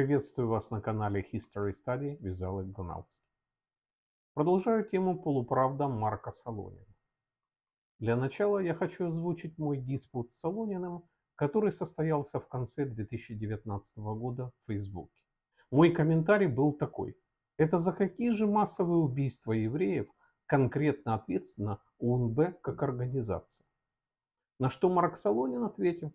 Приветствую вас на канале History Study with Oleg Gunalski. Продолжаю тему полуправда Марка Солонина. Для начала я хочу озвучить мой диспут с Солониным, который состоялся в конце 2019 года в Фейсбуке. Мой комментарий был такой. Это за какие же массовые убийства евреев конкретно ответственна УНБ как организация? На что Марк Солонин ответил.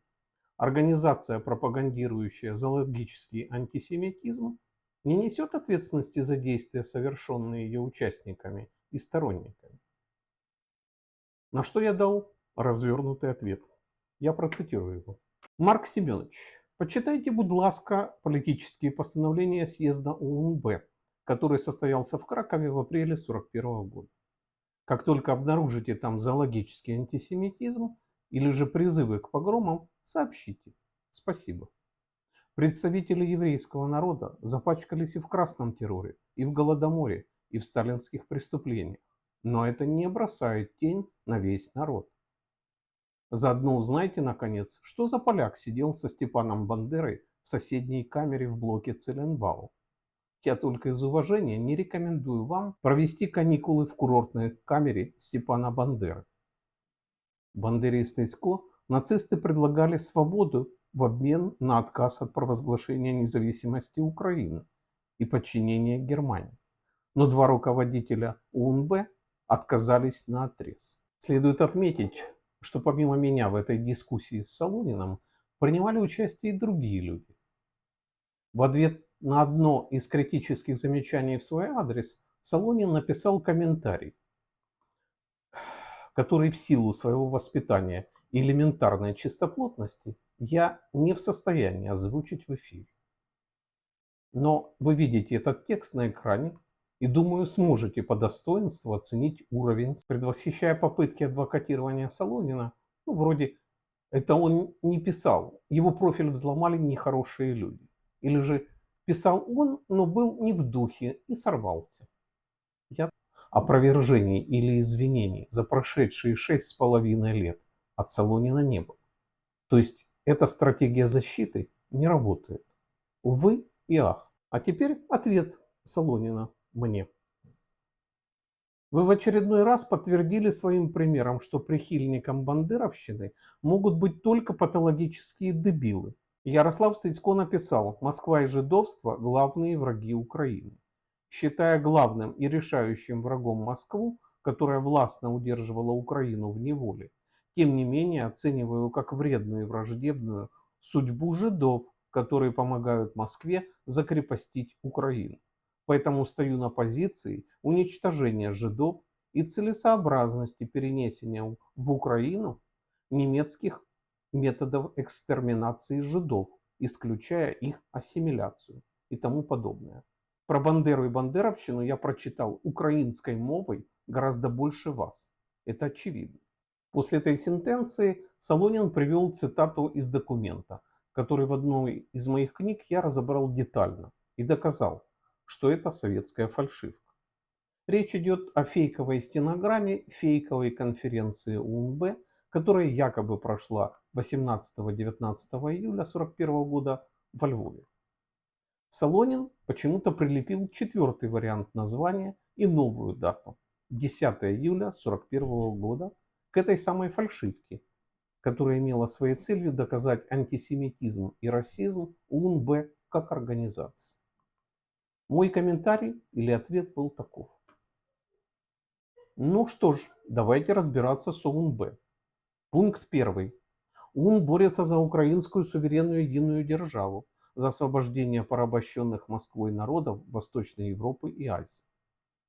Организация, пропагандирующая зоологический антисемитизм, не несет ответственности за действия, совершенные ее участниками и сторонниками. На что я дал развернутый ответ. Я процитирую его. Марк Семенович, почитайте, будь ласка, политические постановления съезда УНБ, который состоялся в Кракове в апреле 1941 года. Как только обнаружите там зоологический антисемитизм или же призывы к погромам, сообщите. Спасибо. Представители еврейского народа запачкались и в красном терроре, и в голодоморе, и в сталинских преступлениях. Но это не бросает тень на весь народ. Заодно узнайте, наконец, что за поляк сидел со Степаном Бандерой в соседней камере в блоке Целенбау. Я только из уважения не рекомендую вам провести каникулы в курортной камере Степана Бандеры. Бандере и Стесько нацисты предлагали свободу в обмен на отказ от провозглашения независимости Украины и подчинения Германии. Но два руководителя УНБ отказались наотрез. Следует отметить, что помимо меня в этой дискуссии с Солониным принимали участие и другие люди. В ответ на одно из критических замечаний в свой адрес Солонин написал комментарий, который в силу своего воспитания и элементарной чистоплотности я не в состоянии озвучить в эфире. Но вы видите этот текст на экране и, думаю, сможете по достоинству оценить уровень, предвосхищая попытки адвокатирования Солонина. Ну, вроде, это он не писал, его профиль взломали нехорошие люди. Или же писал он, но был не в духе и сорвался. Я опровержений или извинений за прошедшие 6,5 лет от Солонина не было. То есть эта стратегия защиты не работает. Увы и ах. А теперь ответ Солонина мне. Вы в очередной раз подтвердили своим примером, что прихильником бандеровщины могут быть только патологические дебилы. Ярослав Стецко написал: «Москва и жидовство – главные враги Украины». Считая главным и решающим врагом Москву, которая властно удерживала Украину в неволе, тем не менее оцениваю как вредную и враждебную судьбу жидов, которые помогают Москве закрепостить Украину. Поэтому стою на позиции уничтожения жидов и целесообразности перенесения в Украину немецких методов экстерминации жидов, исключая их ассимиляцию и тому подобное. Про Бандеру и бандеровщину я прочитал украинской мовой гораздо больше вас. Это очевидно. После этой сентенции Солонин привел цитату из документа, который в одной из моих книг я разобрал детально и доказал, что это советская фальшивка. Речь идет о фейковой стенограмме фейковой конференции УНБ, которая якобы прошла 18-19 июля 1941 года во Львове. Солонин почему-то прилепил четвертый вариант названия и новую дату – 10 июля 1941 года к этой самой фальшивке, которая имела своей целью доказать антисемитизм и расизм УНБ как организации. Мой комментарий или ответ был таков. Ну что ж, давайте разбираться с ОУНБ. Пункт 1. ОУН борется за украинскую суверенную единую державу, за освобождение порабощенных Москвой народов Восточной Европы и Азии.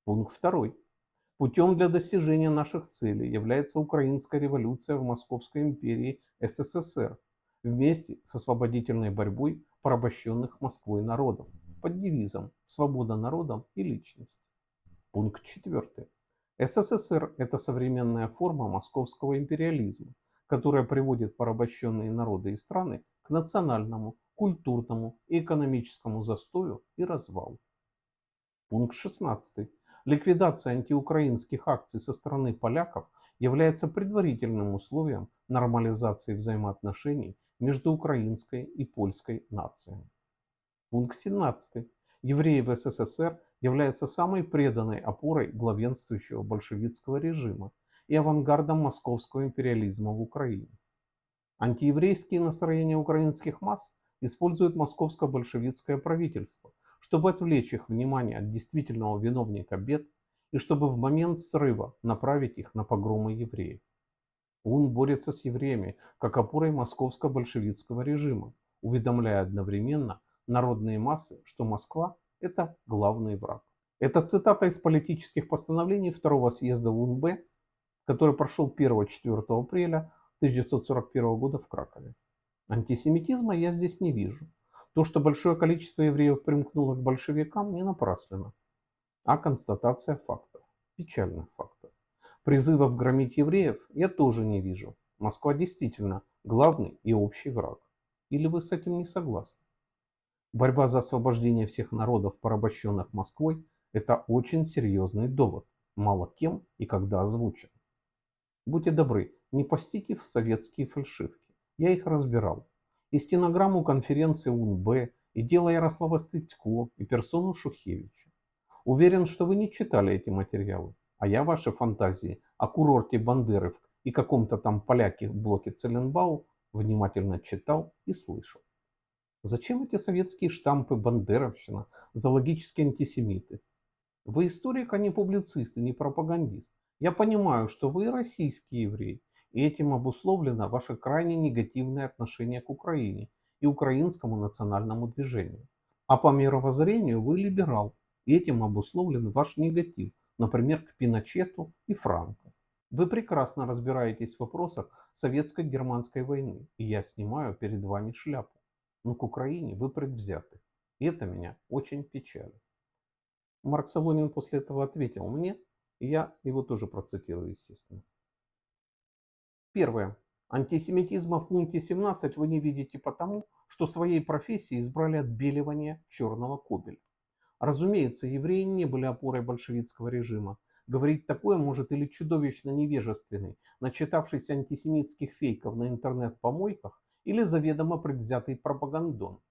Пункт 2. Путем для достижения наших целей является украинская революция в Московской империи СССР вместе с освободительной борьбой порабощенных Москвой народов под девизом «Свобода народам и личности». Пункт 4. СССР – это современная форма московского империализма, которая приводит порабощенные народы и страны к национальному, культурному и экономическому застою и развалу. Пункт 16. Ликвидация антиукраинских акций со стороны поляков является предварительным условием нормализации взаимоотношений между украинской и польской нациями. Пункт 17. Евреи в СССР являются самой преданной опорой главенствующего большевистского режима и авангардом московского империализма в Украине. Антиеврейские настроения украинских масс использует московско-большевистское правительство, чтобы отвлечь их внимание от действительного виновника бед и чтобы в момент срыва направить их на погромы евреев. ОУН борется с евреями как опорой московско-большевистского режима, уведомляя одновременно народные массы, что Москва – это главный враг. Это цитата из политических постановлений Второго съезда УНБ, который прошел 1-4 апреля 1941 года в Кракове. Антисемитизма я здесь не вижу. То, что большое количество евреев примкнуло к большевикам, не напрасленно, а констатация фактов, печальных фактов. Призывов громить евреев я тоже не вижу. Москва действительно главный и общий враг. Или вы с этим не согласны? Борьба за освобождение всех народов, порабощенных Москвой, это очень серьезный довод, мало кем и когда озвучен. Будьте добры, не постите в советские фальшивки. Я их разбирал. И стенограмму конференции УНБ, и дело Ярослава Стытько, и персону Шухевича. Уверен, что вы не читали эти материалы. А я ваши фантазии о курорте Бандеровк и каком-то там поляке в блоке Целенбау внимательно читал и слышал. Зачем эти советские штампы бандеровщина, зоологические антисемиты? Вы историк, а не публицист и не пропагандист. Я понимаю, что вы российский еврей, и этим обусловлено ваше крайне негативное отношение к Украине и украинскому национальному движению. А по мировоззрению вы либерал, и этим обусловлен ваш негатив, например, к Пиночету и Франко. Вы прекрасно разбираетесь в вопросах советско-германской войны, и я снимаю перед вами шляпу. Но к Украине вы предвзяты. И это меня очень печалит. Марк Солонин после этого ответил мне, и я его тоже процитирую, естественно. Первое. Антисемитизма в пункте 17 вы не видите потому, что своей профессией избрали отбеливание черного кобеля. Разумеется, евреи не были опорой большевистского режима. Говорить такое может или чудовищно невежественный, начитавшийся антисемитских фейков на интернет-помойках, или заведомо предвзятый пропагандон.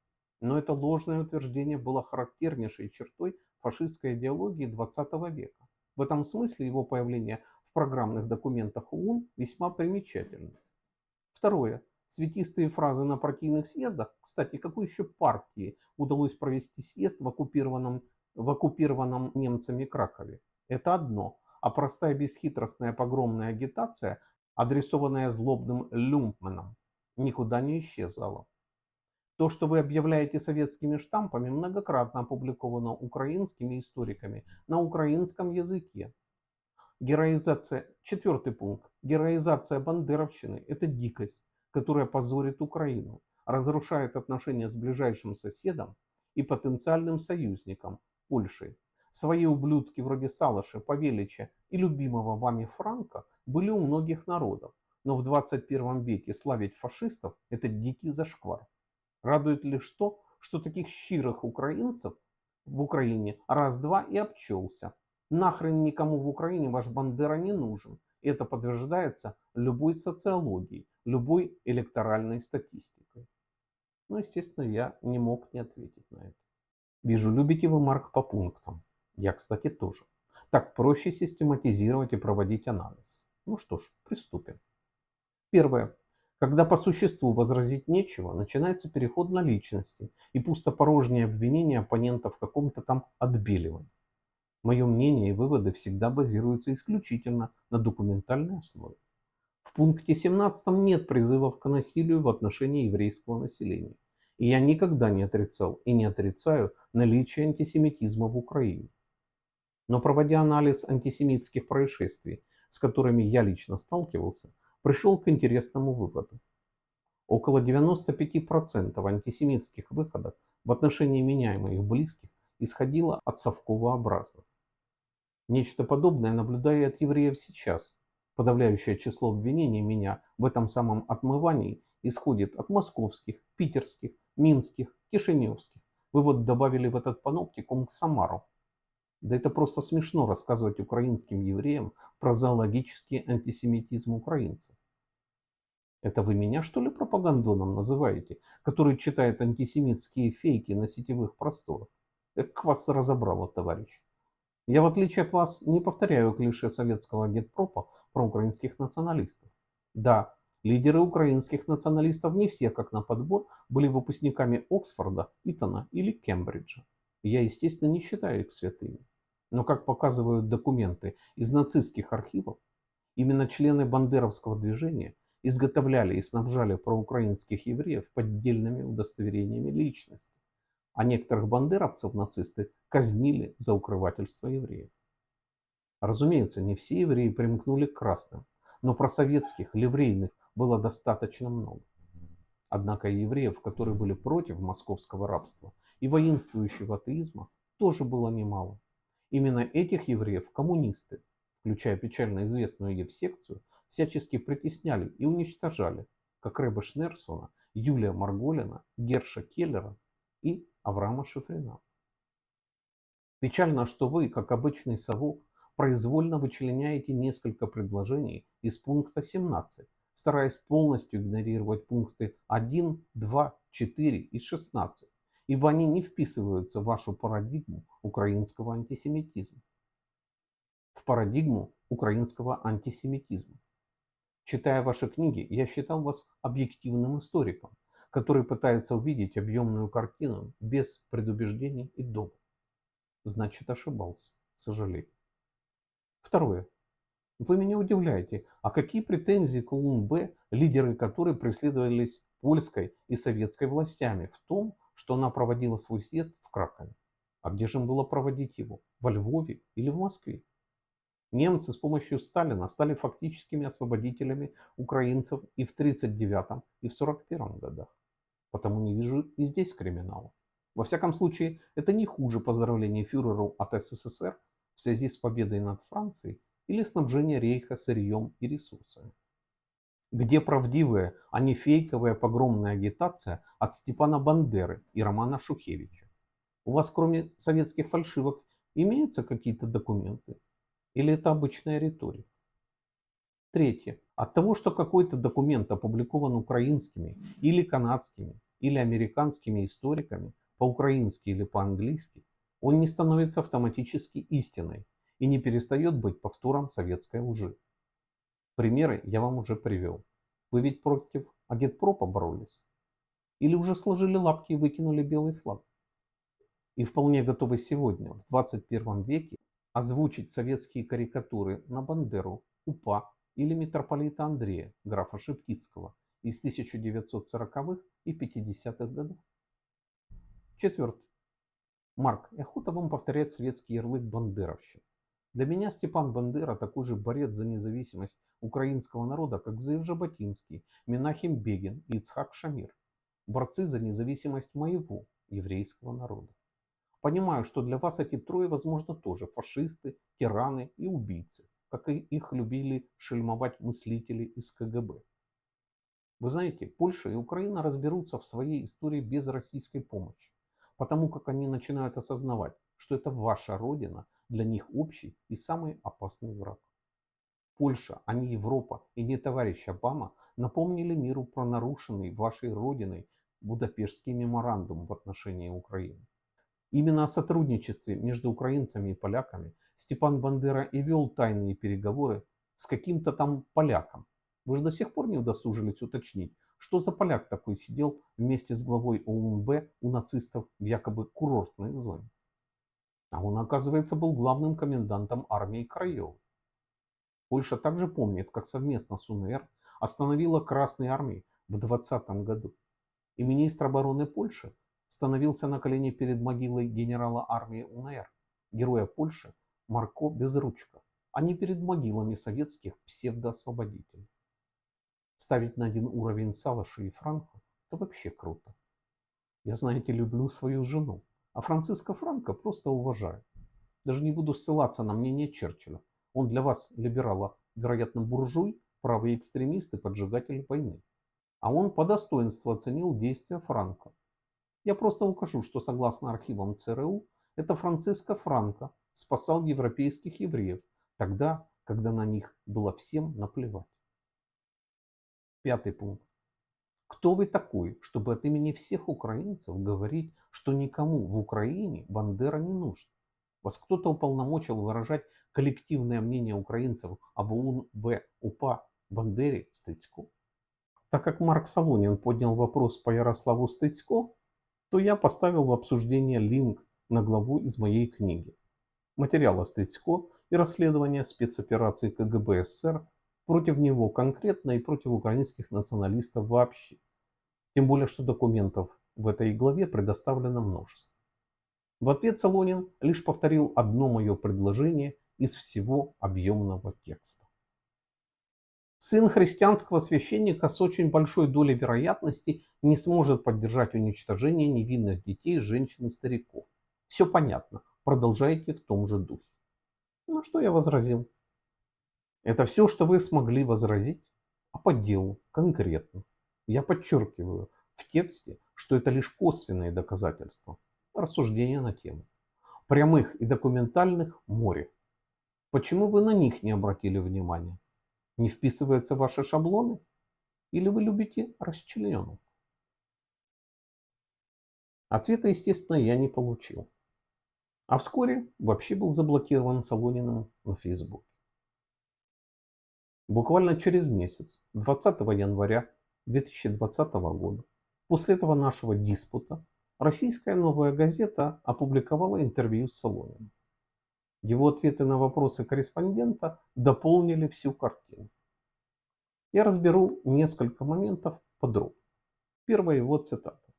Но это ложное утверждение было характернейшей чертой фашистской идеологии XX века. В этом смысле его появление в программных документах ОУН весьма примечательно. Второе. Цветистые фразы на партийных съездах. Кстати, какой еще партии удалось провести съезд в оккупированном немцами Кракове? Это одно. А простая бесхитростная погромная агитация, адресованная злобным люмпменам, никуда не исчезала. То, что вы объявляете советскими штампами, многократно опубликовано украинскими историками на украинском языке. Героизация, четвертый пункт. Героизация бандеровщины – это дикость, которая позорит Украину, разрушает отношения с ближайшим соседом и потенциальным союзником Польшей. Свои ублюдки вроде Салаша, Павелича и любимого вами Франка были у многих народов, но в 21 веке славить фашистов – это дикий зашквар. Радует лишь то, что таких щирых украинцев в Украине раз-два и обчелся. Нахрен никому в Украине ваш Бандера не нужен. И это подтверждается любой социологией, любой электоральной статистикой. Ну, естественно, я не мог не ответить на это. Вижу, любите вы, Марк, по пунктам. Я, кстати, тоже. Так проще систематизировать и проводить анализ. Ну что ж, приступим. Первое. Когда по существу возразить нечего, начинается переход на личности и пустопорожнее обвинение оппонента в каком-то там отбеливании. Мое мнение и выводы всегда базируются исключительно на документальной основе. В пункте 17 нет призывов к насилию в отношении еврейского населения. И я никогда не отрицал и не отрицаю наличие антисемитизма в Украине. Но проводя анализ антисемитских происшествий, с которыми я лично сталкивался, пришел к интересному выводу. Около 95% антисемитских выходок в отношении меня и моих близких исходило от совковообразных. Нечто подобное наблюдаю и от евреев сейчас. Подавляющее число обвинений меня в этом самом отмывании исходит от московских, питерских, минских, кишиневских. Вы вот добавили в этот паноптикум к Самару. Да это просто смешно рассказывать украинским евреям про зоологический антисемитизм украинцев. Это вы меня, что ли, пропагандоном называете, который читает антисемитские фейки на сетевых просторах? Эк, вас разобрало, товарищ. Я, в отличие от вас, не повторяю клише советского агитпропа про украинских националистов. Да, лидеры украинских националистов не все, как на подбор, были выпускниками Оксфорда, Итона или Кембриджа. Я, естественно, не считаю их святыми. Но, как показывают документы из нацистских архивов, именно члены бандеровского движения изготовляли и снабжали проукраинских евреев поддельными удостоверениями личности, а некоторых бандеровцев нацисты казнили за укрывательство евреев. Разумеется, не все евреи примкнули к красным, но просоветских, ливрейных было достаточно много. Однако и евреев, которые были против московского рабства и воинствующего атеизма, тоже было немало. Именно этих евреев коммунисты, включая печально известную Евсекцию, всячески притесняли и уничтожали, как Рэба Шнерсона, Юлия Марголина, Герша Келлера и Авраама Шифрина. Печально, что вы, как обычный совок, произвольно вычленяете несколько предложений из пункта 17, стараясь полностью игнорировать пункты 1, 2, 4 и 16, ибо они не вписываются в вашу парадигму украинского антисемитизма. В парадигму украинского антисемитизма. Читая ваши книги, я считал вас объективным историком, который пытается увидеть объемную картину без предубеждений и догм. Значит, ошибался. Сожалею. Второе. Вы меня удивляете. А какие претензии к ОУН-Б, лидеры которой преследовались польской и советской властями в том, что она проводила свой съезд в Кракове? А где же им было проводить его? Во Львове или в Москве? Немцы с помощью Сталина стали фактическими освободителями украинцев и в 1939 и в 1941 годах. Потому не вижу и здесь криминала. Во всяком случае, это не хуже поздравлений фюреру от СССР в связи с победой над Францией или снабжение рейха сырьем и ресурсами. Где правдивая, а не фейковая погромная агитация от Степана Бандеры и Романа Шухевича? У вас кроме советских фальшивок имеются какие-то документы? Или это обычная риторика? Третье. От того, что какой-то документ опубликован украинскими или канадскими или американскими историками по-украински или по-английски, он не становится автоматически истиной и не перестает быть повтором советской лжи. Примеры я вам уже привел. Вы ведь против агитпропа боролись? Или уже сложили лапки и выкинули белый флаг? И вполне готовы сегодня, в 21 веке, озвучить советские карикатуры на Бандеру, УПА или митрополита Андрея, графа Шептицкого, из 1940-х и 50-х годов. Четвертое. Марк, и охота вам повторять советский ярлык бандеровщины. Для меня Степан Бандера такой же борец за независимость украинского народа, как Зоев Жаботинский, Менахем Бегин и Ицхак Шамир. Борцы за независимость моего еврейского народа. Понимаю, что для вас эти трое, возможно, тоже фашисты, тираны и убийцы, как и их любили шельмовать мыслители из КГБ. Вы знаете, Польша и Украина разберутся в своей истории без российской помощи, потому как они начинают осознавать, что это ваша родина для них общий и самый опасный враг. Польша, а не Европа и не товарищ Обама напомнили миру про нарушенный вашей родиной Будапештский меморандум в отношении Украины. Именно о сотрудничестве между украинцами и поляками Степан Бандера и вел тайные переговоры с каким-то там поляком. Вы же до сих пор не удосужились уточнить, что за поляк такой сидел вместе с главой ОУН-Б у нацистов в якобы курортной зоне. А он, оказывается, был главным комендантом армии Краевой. Польша также помнит, как совместно с УНР остановила Красные армии в 2020 году. И министр обороны Польши становился на колени перед могилой генерала армии УНР, героя Польши Марко Безручка, а не перед могилами советских псевдоосвободителей. Ставить на один уровень Салаша и Франко – это вообще круто. Я, знаете, люблю свою жену, а Франциско Франко просто уважаю. Даже не буду ссылаться на мнение Черчилля. Он для вас, либерала, вероятно, буржуй, правый экстремист и поджигатель войны. А он по достоинству оценил действия Франко. Я просто укажу, что согласно архивам ЦРУ, это Франциско Франко спасал европейских евреев тогда, когда на них было всем наплевать. Пятый пункт. Кто вы такой, чтобы от имени всех украинцев говорить, что никому в Украине Бандера не нужен? Вас кто-то уполномочил выражать коллективное мнение украинцев об ОУН-Б УПА Бандере Стыцко? Так как Марк Солонин поднял вопрос по Ярославу Стыцко, то я поставил в обсуждение линк на главу из моей книги. Материалы Стыцко и расследование спецоперации КГБ СССР против него конкретно и против украинских националистов вообще. Тем более, что документов в этой главе предоставлено множество. В ответ Солонин лишь повторил одно мое предложение из всего объемного текста. Сын христианского священника с очень большой долей вероятности не сможет поддержать уничтожение невинных детей, женщин и стариков. Все понятно. Продолжайте в том же духе. На что я возразил? Это все, что вы смогли возразить, а по делу, конкретно. Я подчеркиваю в тексте, что это лишь косвенные доказательства, рассуждения на тему. Прямых и документальных море. Почему вы на них не обратили внимания? Не вписываются в ваши шаблоны? Или вы любите расчлененку? Ответа, естественно, я не получил. А вскоре вообще был заблокирован Солониным на Facebook. Буквально через месяц, 20 января 2020 года, после этого нашего диспута, российская «Новая газета» опубликовала интервью с Солониным. Его ответы на вопросы корреспондента дополнили всю картину. Я разберу несколько моментов подробно. Первая его цитата.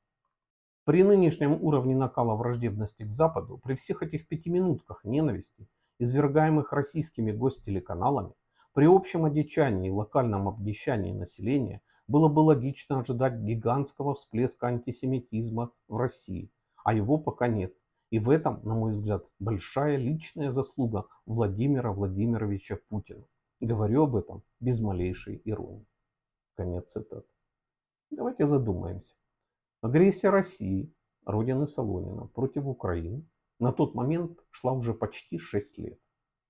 При нынешнем уровне накала враждебности к Западу, при всех этих пятиминутках ненависти, извергаемых российскими гостелеканалами, при общем одичании и локальном обнищании населения, было бы логично ожидать гигантского всплеска антисемитизма в России, а его пока нет. И в этом, на мой взгляд, большая личная заслуга Владимира Владимировича Путина. Говорю об этом без малейшей иронии. Конец цитаты. Давайте задумаемся. Агрессия России, родины Солонина, против Украины на тот момент шла уже почти 6 лет.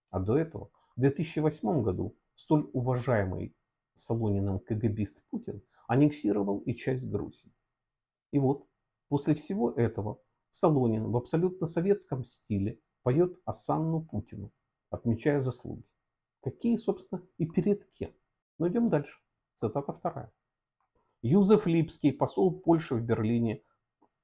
А до этого, в 2008 году, столь уважаемый Солониным КГБист Путин аннексировал и часть Грузии. И вот, после всего этого, Солонин в абсолютно советском стиле поет осанну Путину, отмечая заслуги. Какие, собственно, и перед кем. Но идем дальше. Цитата вторая. Юзеф Липский, посол Польши в Берлине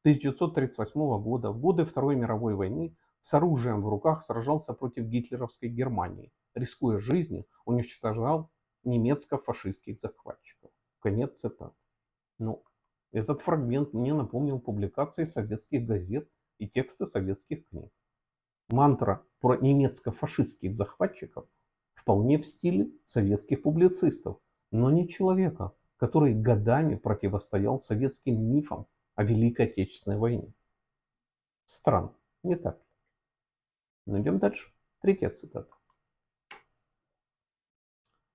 1938 года, в годы Второй мировой войны, с оружием в руках сражался против гитлеровской Германии, рискуя жизнью, уничтожал немецко-фашистских захватчиков. Конец цитаты. Ну, этот фрагмент мне напомнил публикации советских газет и тексты советских книг. Мантра про немецко-фашистских захватчиков вполне в стиле советских публицистов, но не человека, который годами противостоял советским мифам о Великой Отечественной войне. Странно, не так ли? Но идем дальше. Третья цитата.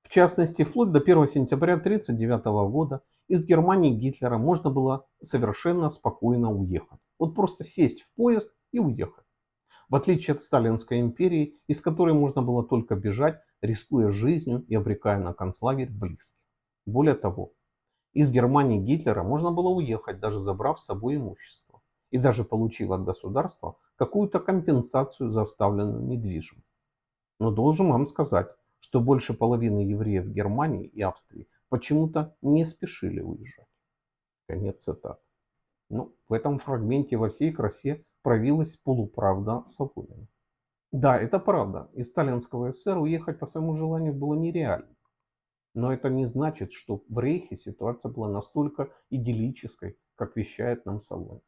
В частности, вплоть до 1 сентября 1939 года из Германии Гитлера можно было совершенно спокойно уехать. Вот просто сесть в поезд и уехать. В отличие от Сталинской империи, из которой можно было только бежать, рискуя жизнью и обрекая на концлагерь близких. Более того, из Германии Гитлера можно было уехать, даже забрав с собой имущество. И даже получив от государства какую-то компенсацию за оставленную недвижимость. Но должен вам сказать, что больше половины евреев в Германии и Австрии почему-то не спешили уезжать. Конец цитаты. Ну, в этом фрагменте во всей красе проявилась полуправда Солонина. Да, это правда. Из сталинского СССР уехать по своему желанию было нереально. Но это не значит, что в Рейхе ситуация была настолько идиллической, как вещает нам Солонин.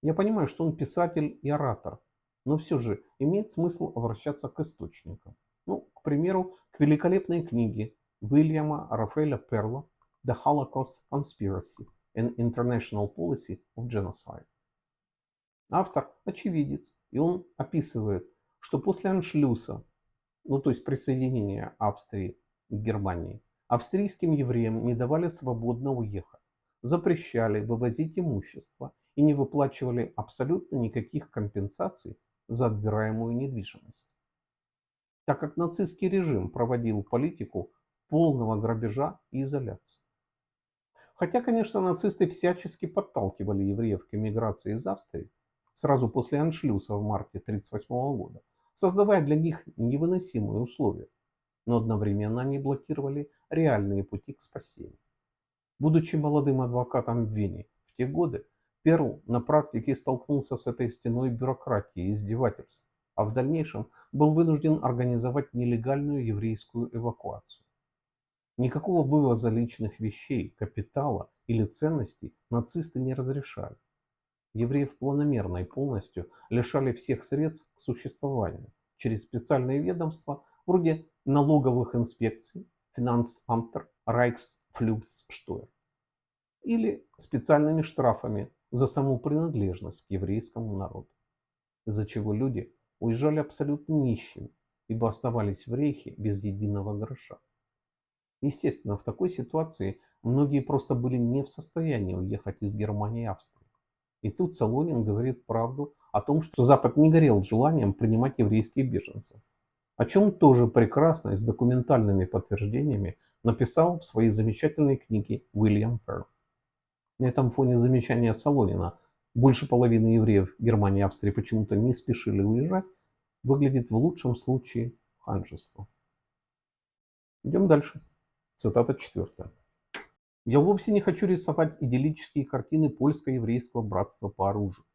Я понимаю, что он писатель и оратор, но все же имеет смысл обращаться к источникам. Ну, к примеру, к великолепной книге Уильяма Рафаэля Перла «The Holocaust Conspiracy: An International Policy of Genocide». Автор очевидец, и он описывает, что после аншлюса, ну то есть присоединения Австрии к Германии, австрийским евреям не давали свободно уехать, запрещали вывозить имущество и не выплачивали абсолютно никаких компенсаций за отбираемую недвижимость. Так как нацистский режим проводил политику полного грабежа и изоляции. Хотя, конечно, нацисты всячески подталкивали евреев к эмиграции из Австрии сразу после аншлюса в марте 1938 года, создавая для них невыносимые условия, но одновременно они блокировали реальные пути к спасению. Будучи молодым адвокатом в Вене в те годы, Перл на практике столкнулся с этой стеной бюрократии и издевательств, а в дальнейшем был вынужден организовать нелегальную еврейскую эвакуацию. Никакого вывоза личных вещей, капитала или ценностей нацисты не разрешали. Евреев планомерно и полностью лишали всех средств к существованию через специальные ведомства вроде налоговых инспекций, Финансамтер, Райксфлюгтштeuer или специальными штрафами за саму принадлежность к еврейскому народу, из-за чего люди уезжали абсолютно нищими, ибо оставались в рейхе без единого гроша. Естественно, в такой ситуации многие просто были не в состоянии уехать из Германии и Австрии. И тут Солонин говорит правду о том, что Запад не горел желанием принимать еврейских беженцев, о чем тоже прекрасно и с документальными подтверждениями написал в своей замечательной книге Уильям Перл. На этом фоне замечания Солонина «больше половины евреев Германии и Австрии почему-то не спешили уезжать» выглядит в лучшем случае ханжеством. Идем дальше. Цитата 4. «Я вовсе не хочу рисовать идиллические картины польско-еврейского братства по оружию.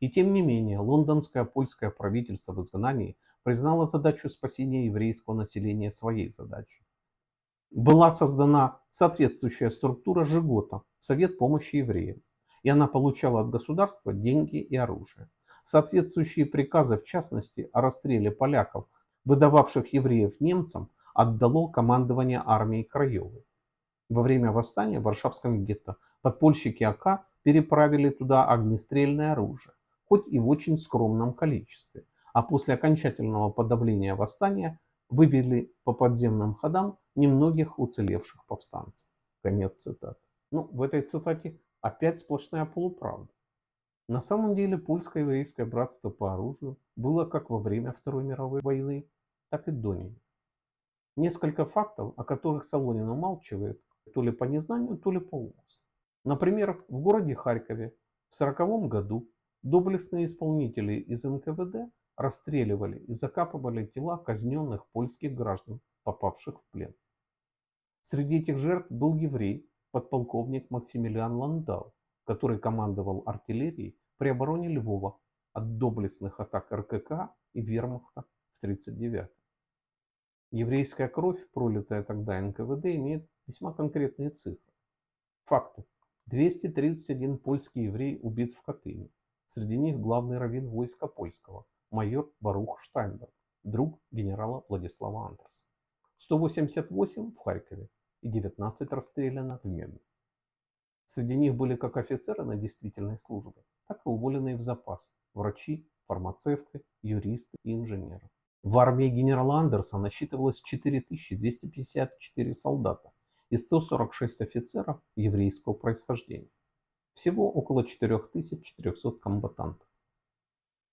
И тем не менее, лондонское польское правительство в изгнании признало задачу спасения еврейского населения своей задачей. Была создана соответствующая структура Жигота, Совет помощи евреям, и она получала от государства деньги и оружие. Соответствующие приказы, в частности, о расстреле поляков, выдававших евреев немцам, отдало командование армии Краевой. Во время восстания в Варшавском гетто подпольщики АК переправили туда огнестрельное оружие, хоть и в очень скромном количестве, а после окончательного подавления восстания вывели по подземным ходам немногих уцелевших повстанцев. Конец цитаты. Ну, в этой цитате опять сплошная полуправда. На самом деле польско-еврейское братство по оружию было как во время Второй мировой войны, так и до нее. Несколько фактов, о которых Солонин умалчивает, то ли по незнанию, то ли по умыслу. Например, в городе Харькове в 1940 году доблестные исполнители из НКВД расстреливали и закапывали тела казненных польских граждан, попавших в плен. Среди этих жертв был еврей, подполковник Максимилиан Ландау, который командовал артиллерией при обороне Львова от доблестных атак РКК и вермахта в 1939. Еврейская кровь, пролитая тогда НКВД, имеет весьма конкретные цифры. Факты. 231 польский еврей убит в Катыни. Среди них главный раввин войска польского, майор Барух Штайнберг, друг генерала Владислава Андерса. 188 в Харькове и 19 расстреляно в Медне. Среди них были как офицеры на действительной службе, так и уволенные в запас, врачи, фармацевты, юристы и инженеры. В армии генерала Андерса насчитывалось 4254 солдата и 146 офицеров еврейского происхождения. Всего около 4400 комбатантов.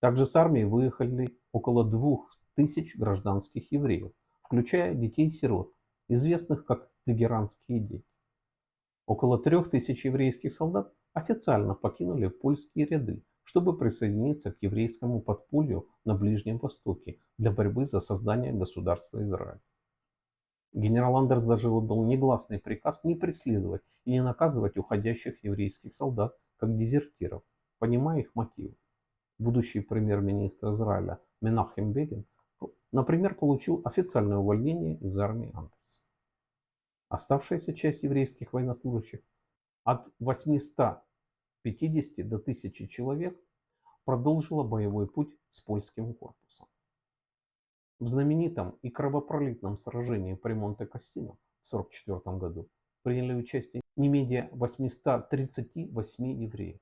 Также с армии выехали около 2000 гражданских евреев, включая детей-сирот, известных как тегеранские дети. Около 3000 еврейских солдат официально покинули польские ряды, чтобы присоединиться к еврейскому подполью на Ближнем Востоке для борьбы за создание государства Израиль. Генерал Андерс даже отдал негласный приказ не преследовать и не наказывать уходящих еврейских солдат как дезертиров, понимая их мотивы. Будущий премьер-министр Израиля Менахем Бегин, например, получил официальное увольнение из армии Андерса. Оставшаяся часть еврейских военнослужащих от 850 до 1000 человек продолжила боевой путь с польским корпусом. В знаменитом и кровопролитном сражении при Монте-Кастино в 1944 году приняли участие не менее 838 евреев.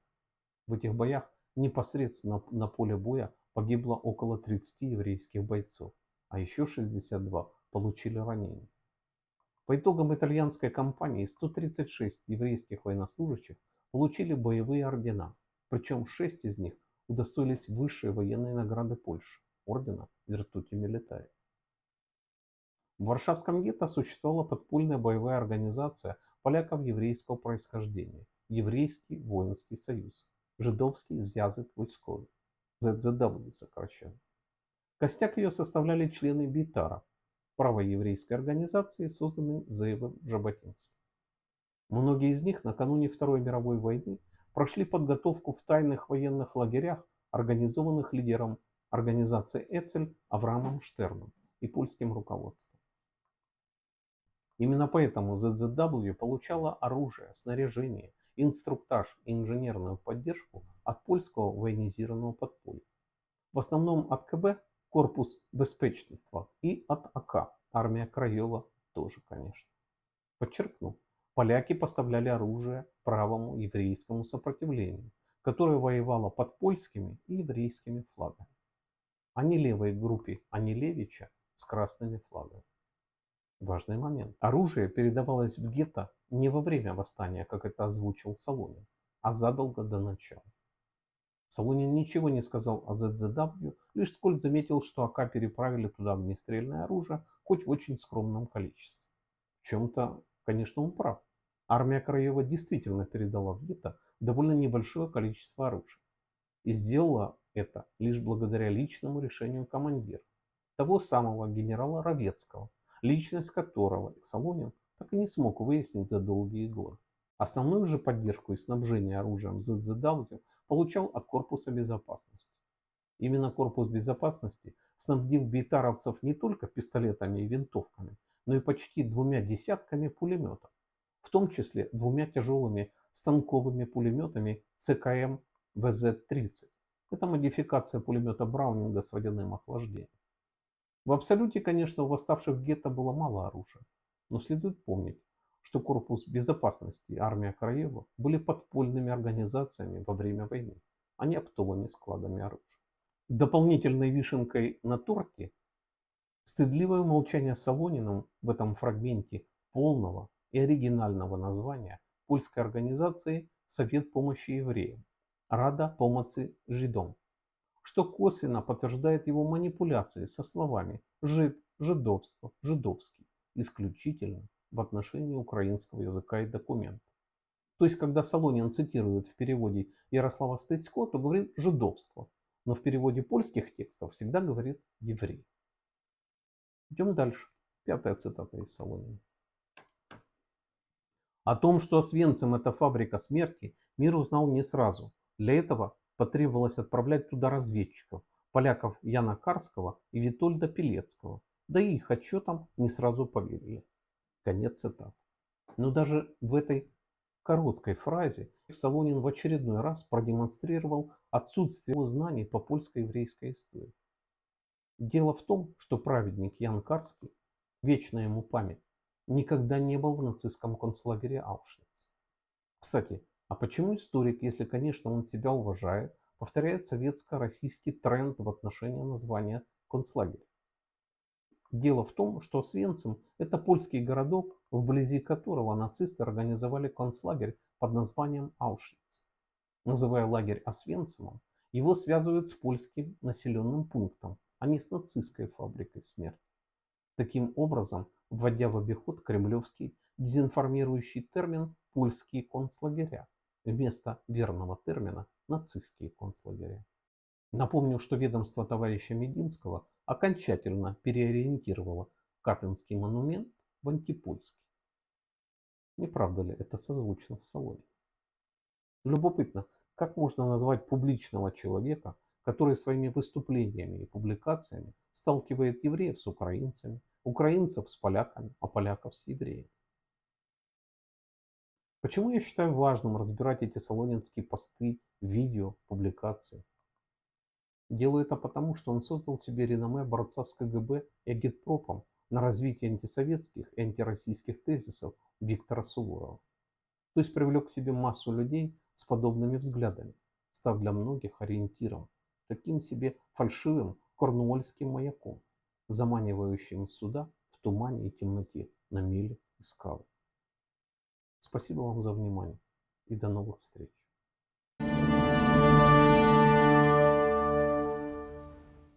В этих боях непосредственно на поле боя погибло около 30 еврейских бойцов, а еще 62 получили ранения. По итогам итальянской кампании 136 еврейских военнослужащих получили боевые ордена, причем 6 из них удостоились высшей военной награды Польши – ордена Виртути Милитари. В Варшавском гетто существовала подпольная боевая организация поляков еврейского происхождения, Еврейский воинский союз, Жидовский зв'язок войсковый, ЗЗW сокращенно. Костяк ее составляли члены Бейтара, правоеврейской организации, созданной Зеевым Жаботинским. Многие из них накануне Второй мировой войны прошли подготовку в тайных военных лагерях, организованных лидером организации Эцель Авраамом Штерном и польским руководством. Именно поэтому ЗЗW получала оружие, снаряжение, инструктаж и инженерную поддержку от польского военизированного подполья. В основном от КБ, корпус беспечества, и от АК, армия Краева тоже, конечно. Подчеркну, поляки поставляли оружие правому еврейскому сопротивлению, которое воевало под польскими и еврейскими флагами, а не левой группе Анилевича с красными флагами. Важный момент. Оружие передавалось в гетто не во время восстания, как это озвучил Солонин, а задолго до начала. Солонин ничего не сказал о ЗЗW, лишь вскользь заметил, что АК переправили туда огнестрельное оружие, хоть в очень скромном количестве. В чем-то, конечно, он прав. Армия Краева действительно передала в гетто довольно небольшое количество оружия. И сделала это лишь благодаря личному решению командира, того самого генерала Ровецкого, личность которого Солонин так и не смог выяснить за долгие годы. Основную же поддержку и снабжение оружием ЗЗW получал от Корпуса безопасности. Именно Корпус безопасности снабдил бейтаровцев не только пистолетами и винтовками, но и почти 2 десятками пулеметов, в том числе 2 тяжелыми станковыми пулеметами ЦКМ ВЗ-30. Это модификация пулемета Браунинга с водяным охлаждением. В абсолюте, конечно, у восставших в гетто было мало оружия, но следует помнить, что Корпус безопасности и армия Краева были подпольными организациями во время войны, а не оптовыми складами оружия. Дополнительной вишенкой на торте стыдливое молчание Солониным в этом фрагменте полного и оригинального названия польской организации «Совет помощи евреям» Рада помощи жидам, что косвенно подтверждает его манипуляции со словами «жид», «жидовство», «жидовский» исключительно в отношении украинского языка и документов. То есть, когда Солонин цитирует в переводе Ярослава Стецько, то говорит «жидовство», но в переводе польских текстов всегда говорит «еврей». Идем дальше. 5-я цитата из Солонина. О том, что Освенцим – это фабрика смерти, мир узнал не сразу. Для этого потребовалось отправлять туда разведчиков, поляков Яна Карского и Витольда Пилецкого. Да и их отчетам не сразу поверили. Конец цитаты. Но даже в этой короткой фразе Солонин в очередной раз продемонстрировал отсутствие знаний по польско-еврейской истории. Дело в том, что праведник Ян Карский, вечная ему память, никогда не был в нацистском концлагере Аушвиц. Кстати, а почему историк, если, конечно, он себя уважает, повторяет советско-российский тренд в отношении названия концлагеря? Дело в том, что Освенцим – это польский городок, вблизи которого нацисты организовали концлагерь под названием Аушвиц. Называя лагерь Освенцимом, его связывают с польским населенным пунктом, а не с нацистской фабрикой смерти. Таким образом, вводя в обиход кремлевский дезинформирующий термин «польские концлагеря» вместо верного термина «нацистские концлагеря». Напомню, что ведомство товарища Мединского окончательно переориентировало Катынский монумент в антипольский. Не правда ли это созвучно с Солониным? Любопытно, как можно назвать публичного человека, который своими выступлениями и публикациями сталкивает евреев с украинцами, украинцев с поляками, а поляков с евреями? Почему я считаю важным разбирать эти солонинские посты, видео, публикации? Делаю это потому, что он создал себе реноме борца с КГБ и агитпропом на развитие антисоветских и антироссийских тезисов Виктора Суворова. То есть привлек к себе массу людей с подобными взглядами, став для многих ориентиром, таким себе фальшивым корнуольским маяком, заманивающим суда в тумане и темноте на мили и скалы. Спасибо вам за внимание и до новых встреч.